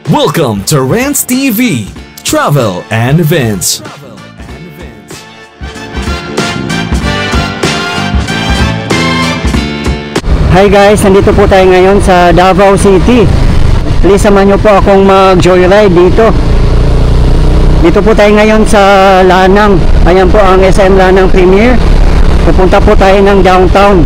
Welcome to Rants TV, Travel and Events. Hi guys, nandito po tayo ngayon sa Davao City. Please samahan nyo po akong mag-joyride dito. Dito po tayo ngayon sa Lanang. Ayan po ang SM Lanang Premier. Pupunta po tayo ng downtown.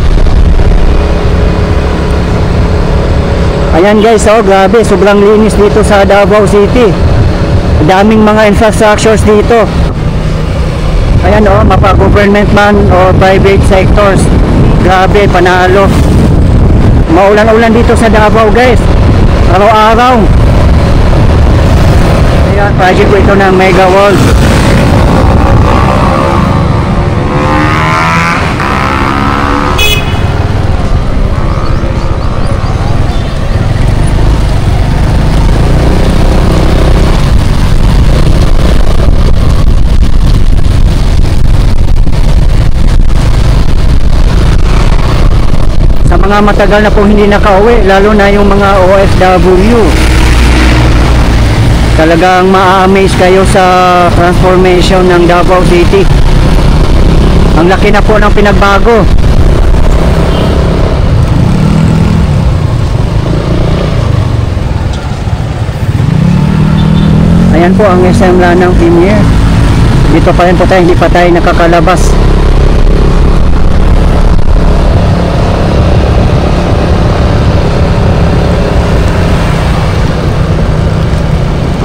Ayan guys, oh grabe, sobrang linis dito sa Davao City. Daming mga infrastructures dito. Ayan oh, mapa-government man o private sectors. Grabe, panalo. Maulan-ulan dito sa Davao guys, araw-araw. Ayan, project ko ito ng Mega World. Mga matagal na po hindi nakauwi, lalo na yung mga OFW, talagang ma-amaze kayo sa transformation ng Davao City. Ang laki na po ng pinagbago. Ayan po ang SM Lanang Premier. Dito pa rin po tayo, hindi pa tayo nakakalabas.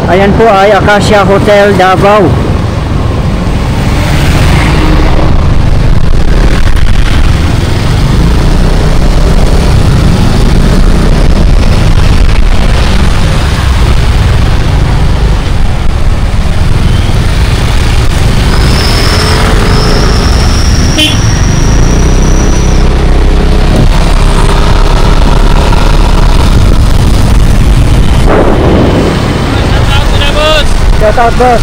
Ayan po ay Acacia Hotel Davao. Shout out boss.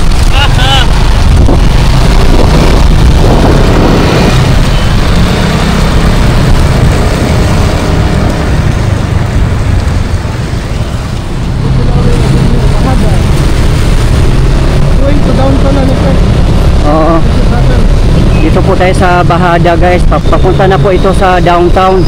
Oo. Dito po tayo sa Bahada guys. Papunta na po ito sa downtown.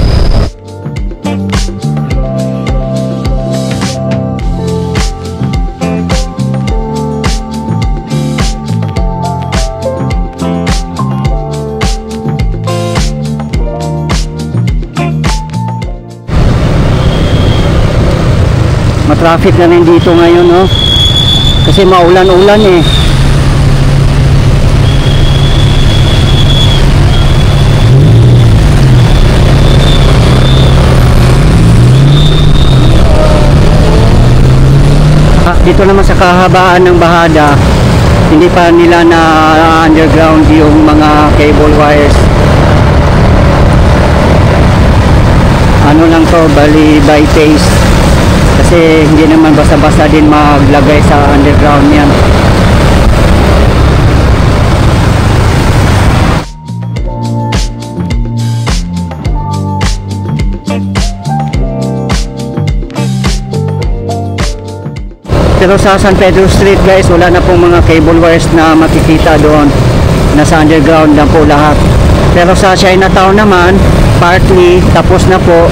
Matraffic na rin dito ngayon, no? Kasi maulan-ulan eh. Dito naman sa kahabaan ng Bahada, hindi pa nila na underground yung mga cable wires. Ano lang to, bali by phase. Kasi hindi naman basta-basta din maglagay sa underground yan. Pero sa San Pedro Street guys, wala na pong mga cable wires na makikita doon. Nasa underground lang po lahat. Pero sa Chinatown naman, partly tapos na po.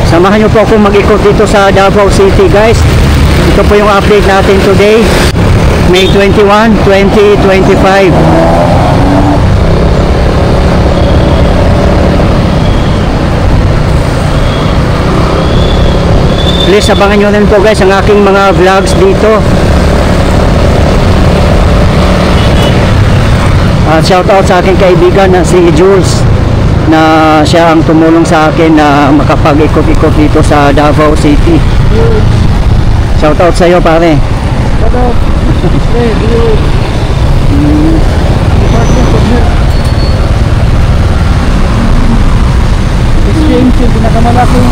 Samahan nyo po akong mag-ikot dito sa Davao City guys. Ito po yung update natin today, May 21, 2025. Please abangan nyo rin po guys ang aking mga vlogs dito. Shout out sa aking kaibigan na si Jules, na siya ang tumulong sa akin na makapag-ikot-ikot dito sa Davao City. Shout out sa iyo pare. Shout out. Exchange yung pinakamalaking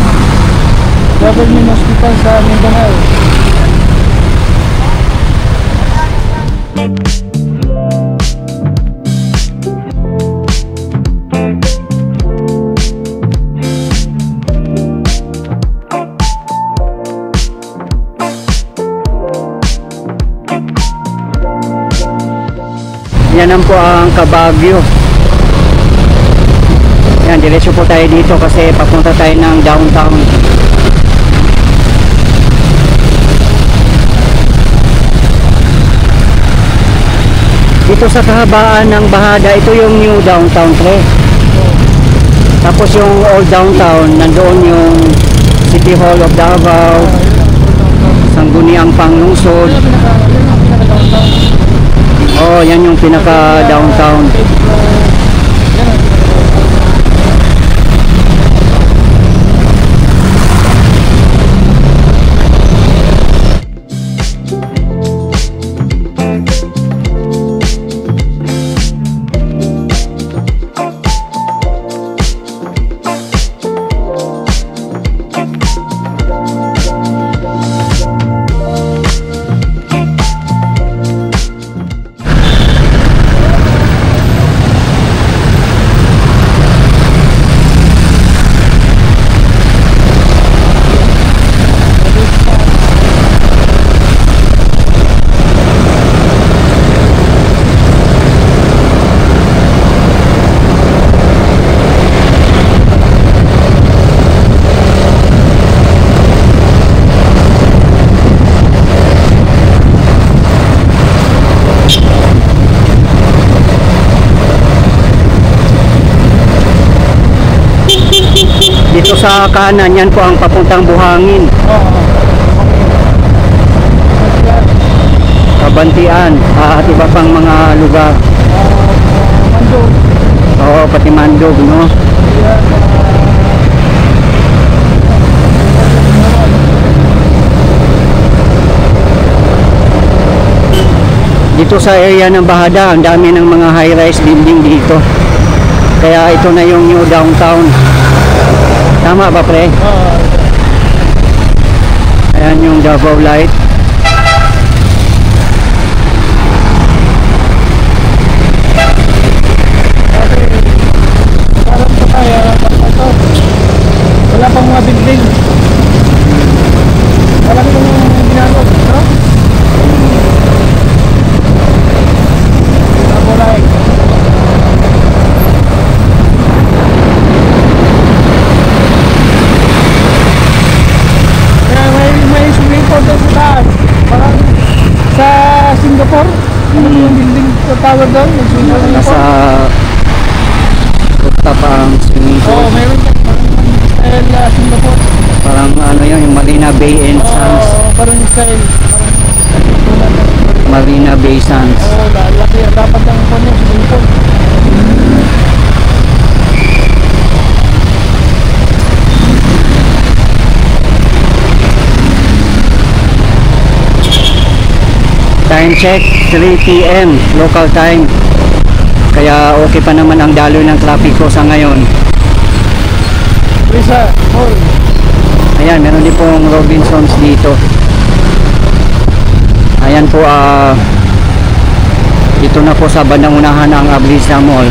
government hospital sa Mindanao. kanan po ang Kabagyo. Yan, diretso po tayo dito kasi papunta tayo ng downtown. Dito sa kahabaan ng Bahada, ito yung new downtown, pre. Tapos yung old downtown, nandoon yung City Hall of Davao, Sangguniang Panglungsod. Oh, yan yung pinaka downtown. Dito sa kanan, yan po ang papuntang Buhangin. Kabantian, at iba pang mga lugar. Oo, pati Mandog, no? Dito sa area ng Bahada, ang dami ng mga high-rise building dito. Kaya ito na yung new downtown. Tama ba, pre? Ayan yung Davao Light. Wala pang mga building. Wala pang ginagawa, no? Davao Light. May swimming pool doon sa taas. Parang sa Singapore. Ano yung building tower doon? Yung swimming pool. Nasa rooftop ang swimming pool. Oo, mayroon yan. Parang style Singapore. Parang ano yun, yung Marina Bay and Sands. Oo, parang style. Marina Bay Sands. Oo, laki yan. Dapat ang swimming pool. Time check, 3 PM local time. Kaya okay pa naman ang daloy ng trapiko sa ngayon. Risa, Mall. Ayan, meron din pong Robinsons dito. Ayan po, dito na po sa bandang unahan ang Abrisa Mall.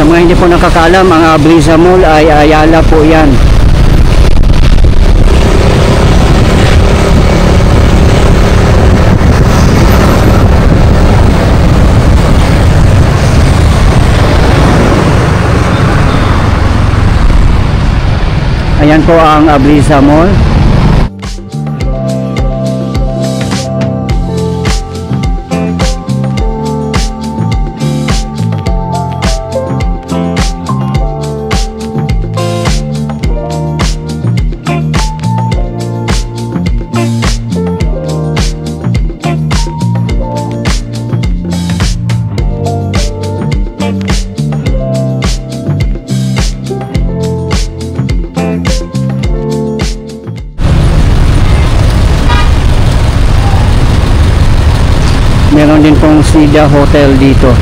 Sa mga hindi po nakakaalam, ang Abrisa Mall ay Ayala po yan. Ayan po ang Abrisa Mall. Meron din pong Sida Hotel dito.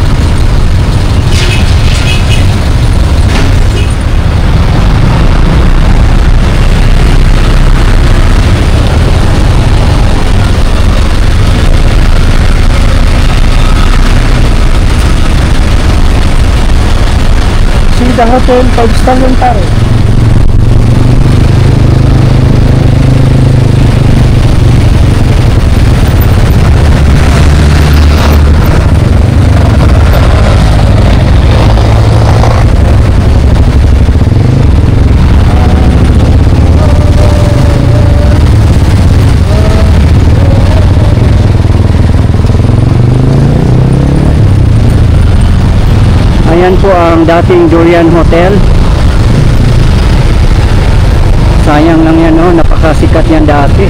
Ganda hotel, 5-star yung pare. Ayan po ang dating Durian Hotel. Sayang lang yan, oh, napakasikat yan dati.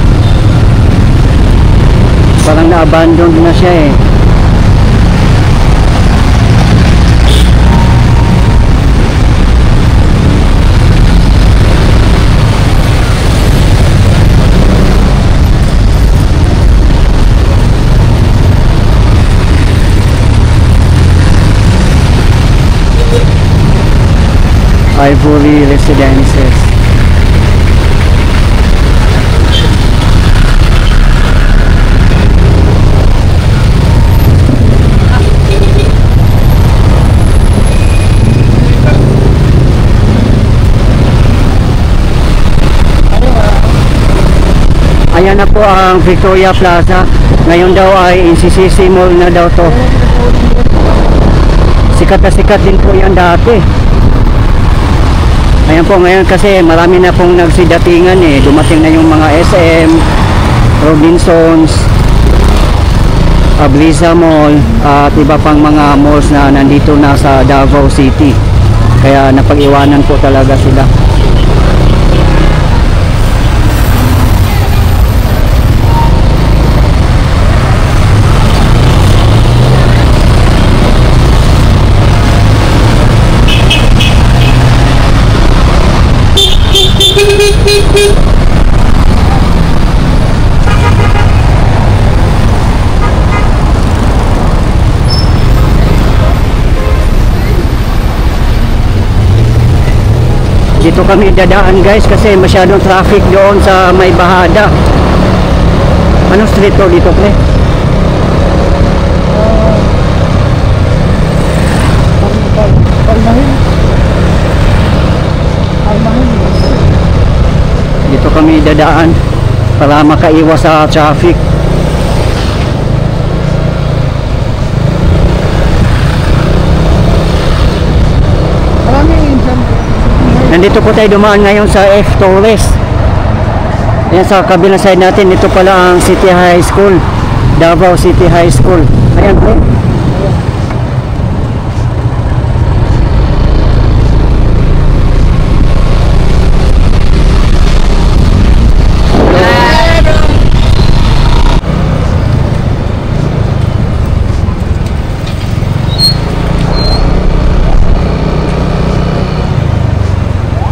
Parang na-abandon na siya eh. Ivory Residences. Ayan na po ang Victoria Plaza. Ngayon daw ay NCCC Mall na daw to. Sikat na sikat din po yan dati. Ayan po, ngayon kasi marami na pong nagsidatingan eh. Dumating na yung mga SM, Robinsons, Ablisa Mall, at iba pang mga malls na nandito na sa Davao City. Kaya napag-iwanan po talaga sila. Dito kami dadaan guys kasi masyadong traffic doon sa may bahada. Anong street to dito, pre? Dito kami dadaan para makaiwas sa traffic. Nandito po tayo dumaan ngayon sa F. Torres. Ayan sa kabilang side natin, ito pala ang City High School, Davao City High School. Ayan po.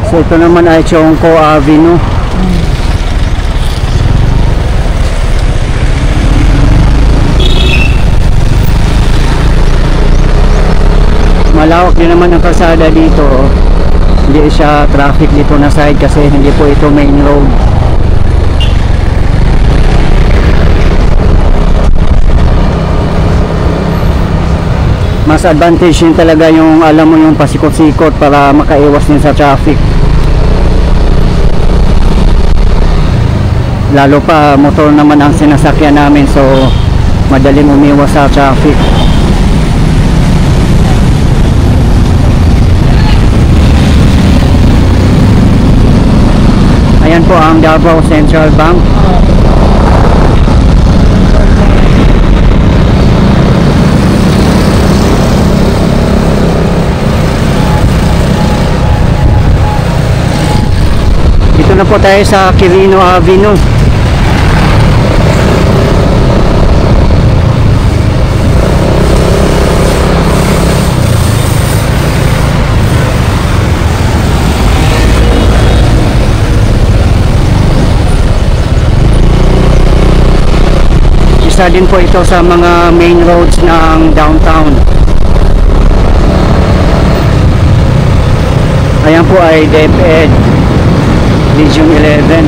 So ito naman ay Chongco Avenue. Malawak din naman ang kalsada dito. Hindi siya traffic dito na side kasi hindi po ito main road. Mas advantage din talaga yung alam mo yung pasikot-sikot para makaiwas din sa traffic. Lalo pa motor naman ang sinasakyan namin, so madaling umiwas sa traffic. Ayan po ang Davao Central Bank. Dito na po tayo sa Quirino Avenue. Isa din po ito sa mga main roads ng downtown. Ayan po ay DepEd Region 11.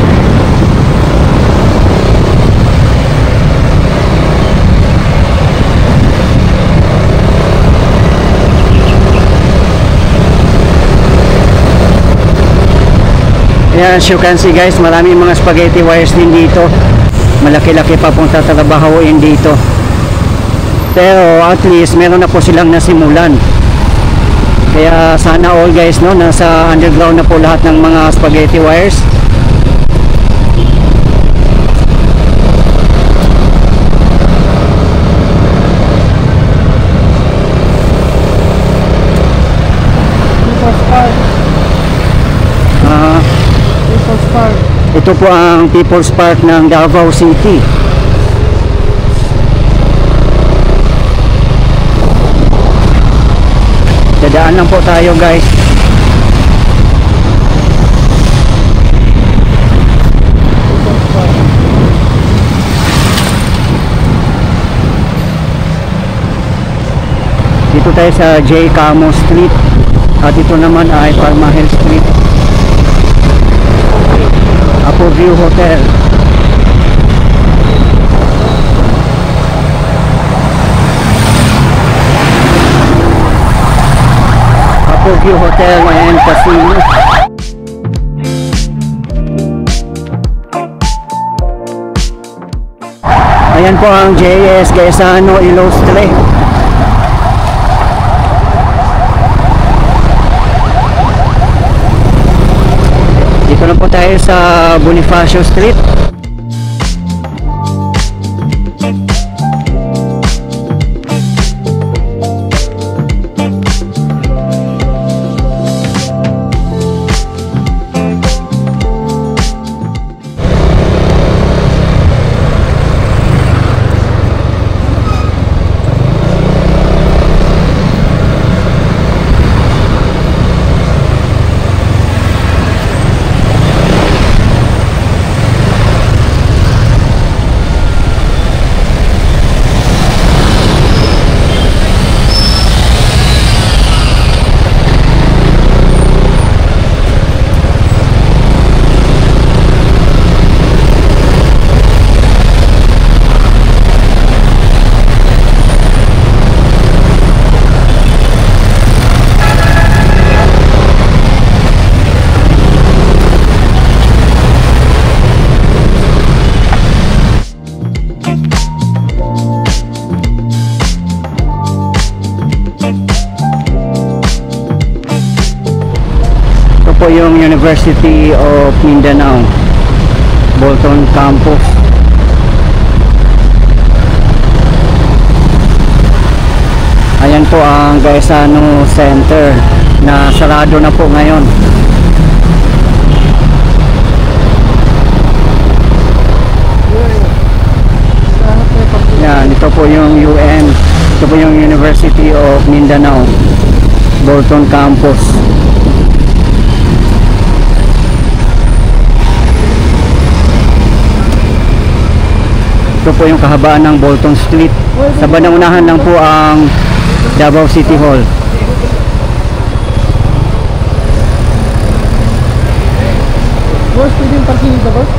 Ayan, as you can see guys, maraming mga spaghetti wires din dito. Malaki-laki pa pong tatrabahoin dito. Pero at least meron na po silang nasimulan. Kaya sana all guys, no, nasa underground na po lahat ng mga spaghetti wires. People's Park. Ito po ang People's Park ng Davao City. Dadaan lang po tayo guys. Dito tayo sa J. Camo Street. At ito naman ay Parmahel Street. Apo View Hotel. Apo View Hotel and Casino. Ayan po ang JS Gaisano Ilustre. Dito na po tayo sa Bonifacio Street. Po yung University of Mindanao Bolton Campus. Ayan po ang Gaisano Center na sarado na po ngayon. Yan, ito po yung UM. Ito po yung University of Mindanao Bolton Campus. Ito po yung kahabaan ng Bolton Street. Sa bandang unahan lang po ang Davao City Hall. Boss, pwede yung parking dito, boss?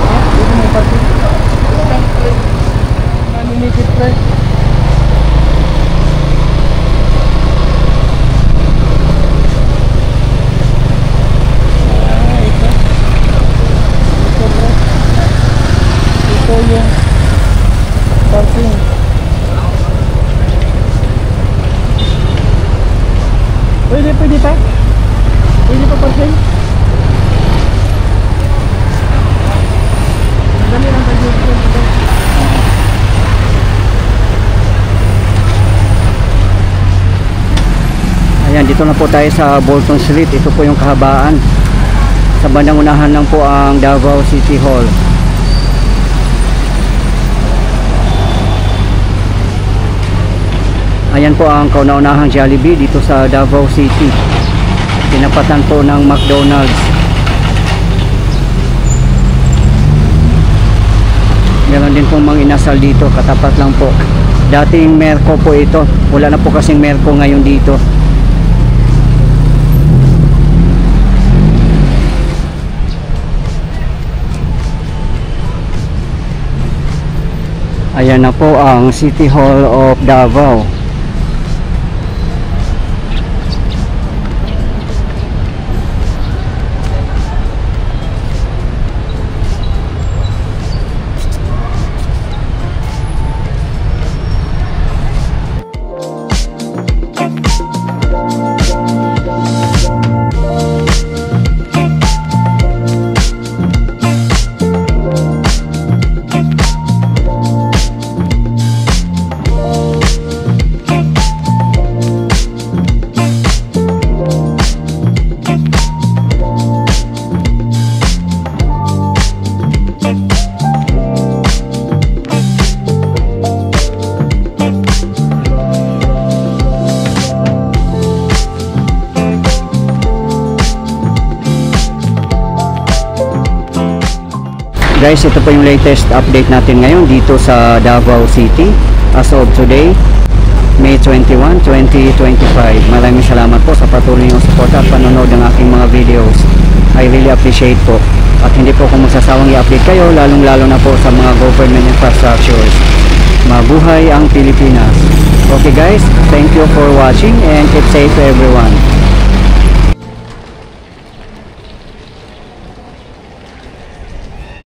Ha? Pwede yung parking? Unlimited price. Yung parking. Pwede pa? Pwede pa parking? Dali lang tayo dito. Ayan, dito na po tayo sa Bolton Street. Ito po yung kahabaan. Sa bandang unahan lang po ang Davao City Hall. Ayan po ang kauna-unahang Jollibee dito sa Davao City. Tinapatan po ng McDonald's. Meron din pong mga inasal dito, katapat lang po. Dating Merco po ito. Wala na po kasing Merco ngayon dito. Ayan na po ang City Hall of Davao. Guys, ito po yung latest update natin ngayon dito sa Davao City as of today, May 21, 2025. Maraming salamat po sa patuloy niyong support at panonood ng aking mga videos. I really appreciate po. At hindi po kung magsasawang i-update kayo, lalong-lalo na po sa mga government infrastructures. Mabuhay ang Pilipinas. Okay guys, thank you for watching and keep safe everyone.